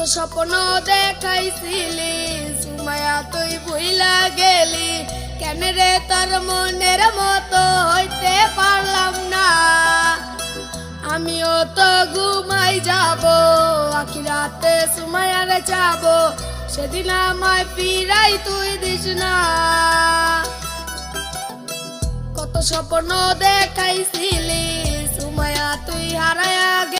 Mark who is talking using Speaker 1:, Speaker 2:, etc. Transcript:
Speaker 1: স্বপ্ন দেখাইছিলি সুমাইয়া তুই ভুইলা গেলি কেন রে তোর মনের মতো হইতে পারলাম না আমিও তো ঘুমাই যাব আখিরাতে সুমাইয়ার যাব সেদিন আমায় ফিরাই তুই দিস না কত স্বপ্ন দেখাইছিলি সুমাইয়া তুই হারায়া